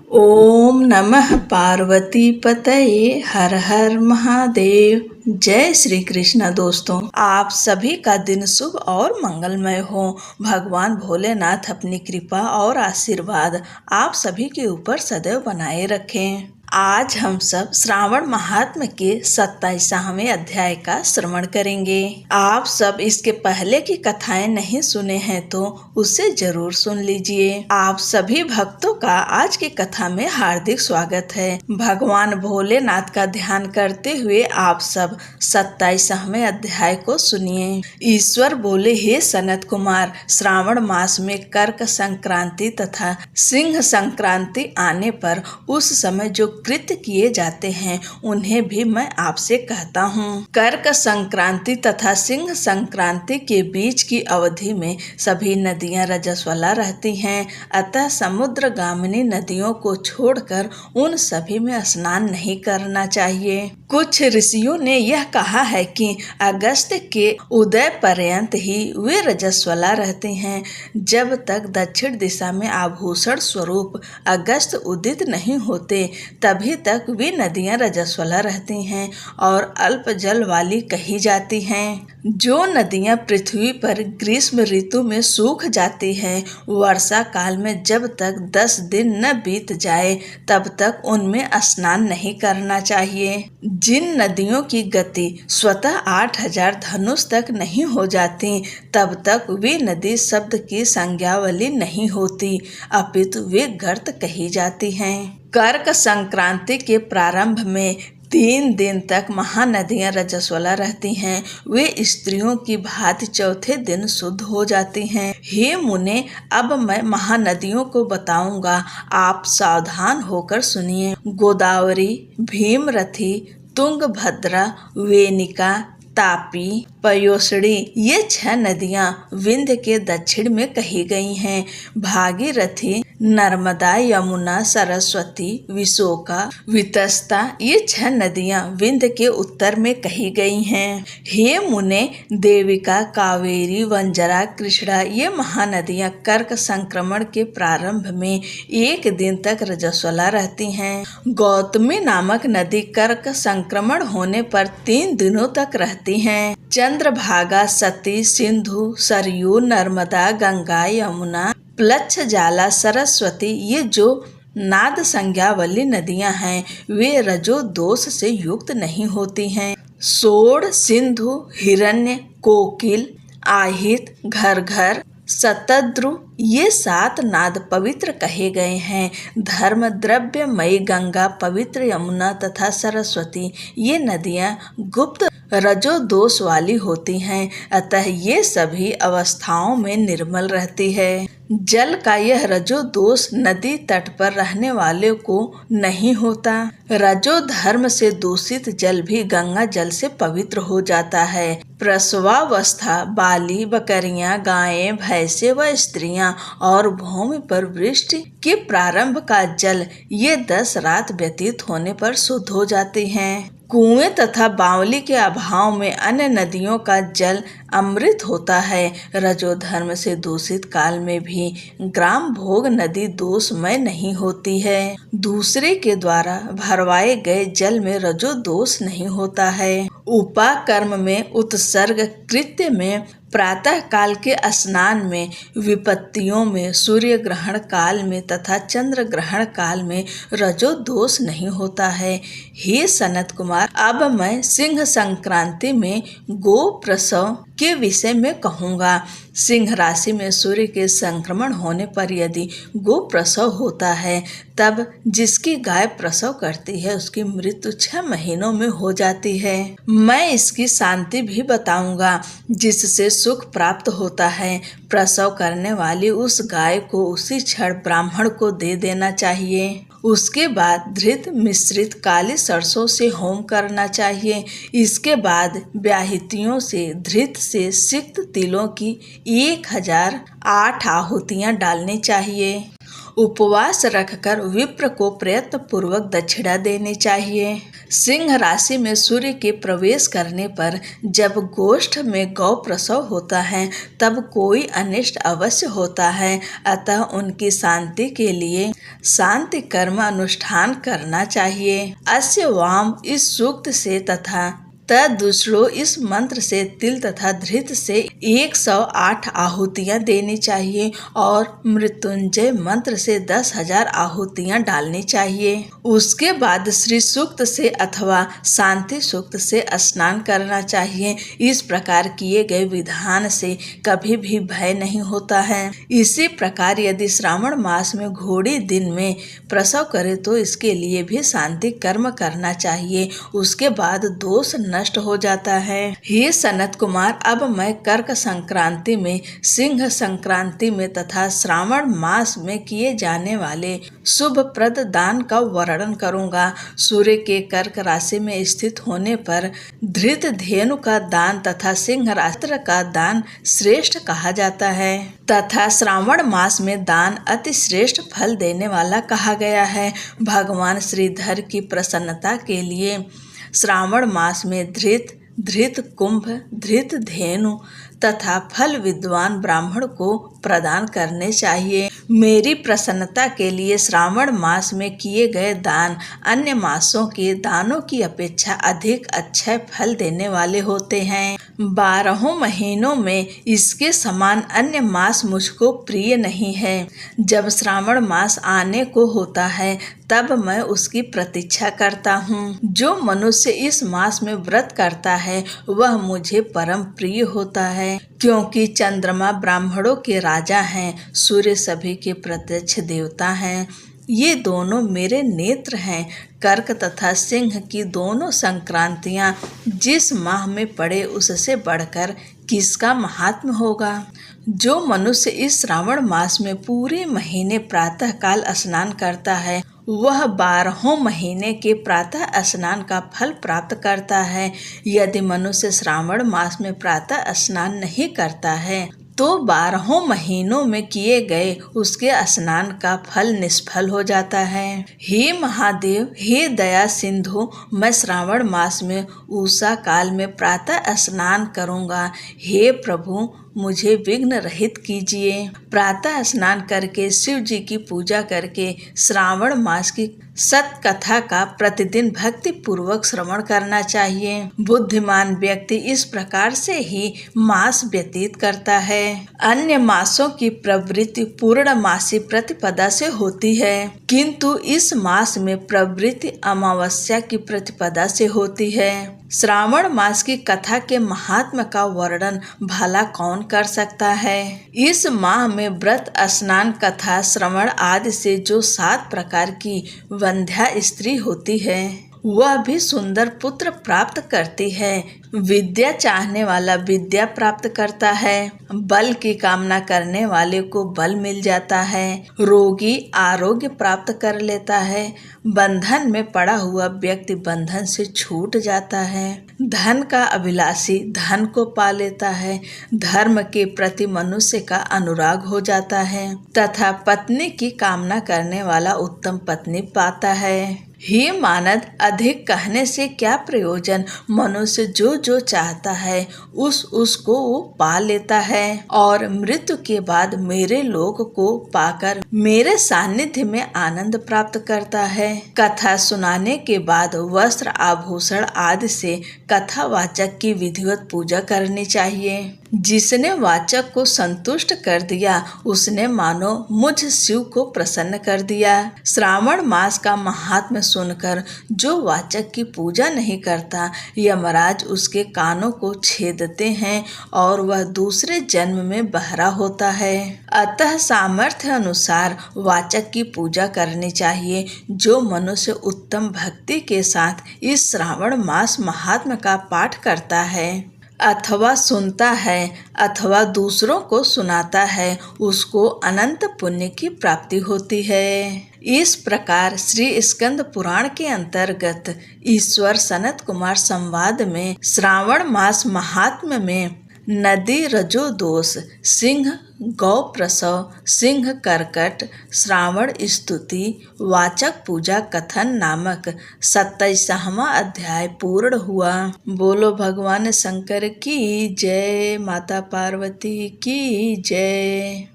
ओम नमः पार्वती पतये हर हर महादेव। जय श्री कृष्ण। दोस्तों, आप सभी का दिन शुभ और मंगलमय हो। भगवान भोलेनाथ अपनी कृपा और आशीर्वाद आप सभी के ऊपर सदैव बनाए रखें। आज हम सब श्रावण महात्म्य के 27वें अध्याय का श्रवण करेंगे। आप सब इसके पहले की कथाएं नहीं सुने हैं तो उसे जरूर सुन लीजिए। आप सभी भक्तों का आज की कथा में हार्दिक स्वागत है। भगवान भोलेनाथ का ध्यान करते हुए आप सब 27वें अध्याय को सुनिए। ईश्वर बोले, हे सनत कुमार, श्रावण मास में कर्क संक्रांति तथा सिंह संक्रांति आने पर उस समय जो कृत्य किए जाते हैं उन्हें भी मैं आपसे कहता हूँ। कर्क संक्रांति तथा सिंह संक्रांति के बीच की अवधि में सभी नदियां रजस्वला रहती हैं, अतः समुद्र गामिनी नदियों को छोड़कर उन सभी में स्नान नहीं करना चाहिए। कुछ ऋषियों ने यह कहा है कि अगस्त के उदय पर्यंत ही वे रजस्वला रहते हैं। जब तक दक्षिण दिशा में आभूषण स्वरूप अगस्त उदित नहीं होते तभी तक वे नदियां रजस्वला रहती हैं और अल्प जल वाली कही जाती हैं। जो नदियां पृथ्वी पर ग्रीष्म ऋतु में सूख जाती हैं, वर्षा काल में जब तक 10 दिन न बीत जाए तब तक उनमें स्नान नहीं करना चाहिए। जिन नदियों की गति स्वतः 8000 धनुष तक नहीं हो जाती तब तक वे नदी शब्द की संज्ञावली नहीं होती, अपितु वे गर्त कही जाती हैं। कर्क संक्रांति के प्रारंभ में 3 दिन तक महानदियां रजस्वला रहती हैं। वे स्त्रियों की भांति चौथे दिन शुद्ध हो जाती हैं। हे मुने, अब मैं महानदियों को बताऊंगा, आप सावधान होकर सुनिए। गोदावरी, भीमरथी, तुंगभद्रा, वेनिका, तापी, पयोसड़ी, ये 6 नदियां विंध्य के दक्षिण में कही गई हैं। भागीरथी, नर्मदा, यमुना, सरस्वती, विशोका, वितस्ता, ये 6 नदियां विंध्य के उत्तर में कही गई हैं। हे मुने, देविका, कावेरी, वंजरा, कृष्णा, ये महानदियां कर्क संक्रमण के प्रारंभ में 1 दिन तक रजस्वला रहती हैं। गौतमी नामक नदी कर्क संक्रमण होने पर 3 दिनों तक रहती हैं। चंद्रभागा, सती, सिंधु, सरयू, नर्मदा, गंगा, यमुना, प्लक्ष जाला, सरस्वती, ये जो नाद संज्ञावली नदियां हैं वे रजो दोष से युक्त नहीं होती हैं। सोड़, सिंधु, हिरण्य, कोकिल, आहित, घरघर, शतद्रु, ये 7 नाद पवित्र कहे गए हैं। धर्म द्रव्यमयी गंगा, पवित्र यमुना तथा सरस्वती, ये नदियां गुप्त रजो दोष वाली होती हैं, अतः ये सभी अवस्थाओं में निर्मल रहती है। जल का यह रजो दोष नदी तट पर रहने वाले को नहीं होता। रजो धर्म से दूषित जल भी गंगा जल से पवित्र हो जाता है। प्रसवावस्था, बाली, बकरियां, गायें, भैंसे व स्त्रियां और भूमि पर वृष्टि के प्रारंभ का जल, ये 10 रात व्यतीत होने पर शुद्ध हो जाते हैं। कुएं तथा बावली के अभाव में अन्य नदियों का जल अमृत होता है। रजो धर्म से दूषित काल में भी ग्राम भोग नदी दोषमय नहीं होती है। दूसरे के द्वारा भरवाए गए जल में रजो दोष नहीं होता है। उपाकर्म में, उत्सर्ग कृत्य में, प्रातः काल के स्नान में, विपत्तियों में, सूर्य ग्रहण काल में तथा चंद्र ग्रहण काल में रजो दोष नहीं होता है। हे सनत कुमार, अब मैं सिंह संक्रांति में गो प्रसव के विषय में कहूँगा। सिंह राशि में सूर्य के संक्रमण होने पर यदि गो प्रसव होता है तब जिसकी गाय प्रसव करती है उसकी मृत्यु 6 महीनों में हो जाती है। मैं इसकी शांति भी बताऊंगा जिससे सुख प्राप्त होता है। प्रसव करने वाली उस गाय को उसी क्षण ब्राह्मण को दे देना चाहिए। उसके बाद धृत मिश्रित काली सरसों से होम करना चाहिए। इसके बाद ब्याहितियों से धृत से सिक्त तिलों की 1008 आहुतियां डालनी चाहिए। उपवास रखकर विप्र को प्रयत्न पूर्वक दक्षिणा देनी चाहिए। सिंह राशि में सूर्य के प्रवेश करने पर जब गोष्ठ में गौ प्रसव होता है तब कोई अनिष्ट अवश्य होता है, अतः उनकी शांति के लिए शांति कर्म अनुष्ठान करना चाहिए। अस्य वाम इस सूक्त से तथा तदूसरो इस मंत्र से तिल तथा धृत से 108 आहुतियां देनी चाहिए और मृत्युंजय मंत्र से 10,000 आहुतियां डालनी चाहिए। उसके बाद श्री सूक्त से अथवा शांति सूक्त से स्नान करना चाहिए। इस प्रकार किए गए विधान से कभी भी भय नहीं होता है। इसी प्रकार यदि श्रावण मास में घोड़ी दिन में प्रसव करे तो इसके लिए भी शांति कर्म करना चाहिए। उसके बाद दोष नष्ट हो जाता है। हे सनत कुमार, अब मैं कर्क संक्रांति में, सिंह संक्रांति में तथा श्रावण मास में किए जाने वाले शुभ प्रद दान का वर्णन करूंगा। सूर्य के कर्क राशि में स्थित होने पर धृत धेनु का दान तथा सिंह राशि का दान श्रेष्ठ कहा जाता है तथा श्रावण मास में दान अति श्रेष्ठ फल देने वाला कहा गया है। भगवान श्रीधर की प्रसन्नता के लिए श्रावण मास में धृत कुंभ, धृत धेनु तथा फल विद्वान ब्राह्मण को प्रदान करने चाहिए। मेरी प्रसन्नता के लिए श्रावण मास में किए गए दान अन्य मासों के दानों की अपेक्षा अधिक अच्छे फल देने वाले होते हैं। 12 महीनों में इसके समान अन्य मास मुझको प्रिय नहीं है। जब श्रावण मास आने को होता है तब मैं उसकी प्रतीक्षा करता हूँ। जो मनुष्य इस मास में व्रत करता है वह मुझे परम प्रिय होता है, क्योंकि चंद्रमा ब्राह्मणों के राजा हैं, सूर्य सभी के प्रत्यक्ष देवता हैं। ये दोनों मेरे नेत्र हैं। कर्क तथा सिंह की दोनों संक्रांतियां जिस माह में पड़े उससे बढ़कर किसका महात्म्य होगा। जो मनुष्य इस श्रावण मास में पूरे महीने प्रातः काल स्नान करता है वह 12 महीने के प्रातः स्नान का फल प्राप्त करता है। यदि मनुष्य श्रावण मास में प्रातः स्नान नहीं करता है तो 12 महीनों में किए गए उसके स्नान का फल निष्फल हो जाता है। हे महादेव, हे दया सिंधु, मैं श्रावण मास में उषा काल में प्रातः स्नान करूंगा। हे प्रभु, मुझे विघ्न रहित कीजिए। प्रातः स्नान करके शिव जी की पूजा करके श्रावण मास की सत कथा का प्रतिदिन भक्ति पूर्वक श्रवण करना चाहिए। बुद्धिमान व्यक्ति इस प्रकार से ही मास व्यतीत करता है। अन्य मासों की प्रवृत्ति पूर्णमासी प्रतिपदा से होती है, किंतु इस मास में प्रवृत्ति अमावस्या की प्रतिपदा से होती है। श्रावण मास की कथा के महात्म्य का वर्णन भला कौन कर सकता है। इस माह में व्रत, स्नान, कथा श्रवण आदि से जो 7 प्रकार की वंध्या स्त्री होती है वह भी सुंदर पुत्र प्राप्त करती है। विद्या चाहने वाला विद्या प्राप्त करता है। बल की कामना करने वाले को बल मिल जाता है। रोगी आरोग्य प्राप्त कर लेता है। बंधन में पड़ा हुआ व्यक्ति बंधन से छूट जाता है। धन का अभिलाषी धन को पा लेता है। धर्म के प्रति मनुष्य का अनुराग हो जाता है तथा पत्नी की कामना करने वाला उत्तम पत्नी पाता है। हे मानद, अधिक कहने से क्या प्रयोजन। मनुष्य जो जो चाहता है उसको वो पा लेता है और मृत्यु के बाद मेरे लोक को पाकर मेरे सानिध्य में आनंद प्राप्त करता है। कथा सुनाने के बाद वस्त्र आभूषण आदि से कथावाचक की विधिवत पूजा करनी चाहिए। जिसने वाचक को संतुष्ट कर दिया उसने मानो मुझ शिव को प्रसन्न कर दिया। श्रावण मास का महात्म्य सुनकर जो वाचक की पूजा नहीं करता यमराज उसके कानों को छेदते हैं और वह दूसरे जन्म में बहरा होता है। अतः सामर्थ्य अनुसार वाचक की पूजा करनी चाहिए। जो मनुष्य उत्तम भक्ति के साथ इस श्रावण मास महात्म्य का पाठ करता है अथवा सुनता है अथवा दूसरों को सुनाता है उसको अनंत पुण्य की प्राप्ति होती है। इस प्रकार श्री स्कंद पुराण के अंतर्गत ईश्वर सनत कुमार संवाद में श्रावण मास महात्म्य में नदी रजो दोष, सिंह गौ प्रसव, सिंह करकट, श्रावण स्तुति, वाचक पूजा कथन नामक 27वां अध्याय पूर्ण हुआ। बोलो भगवान शंकर की जय, माता पार्वती की जय।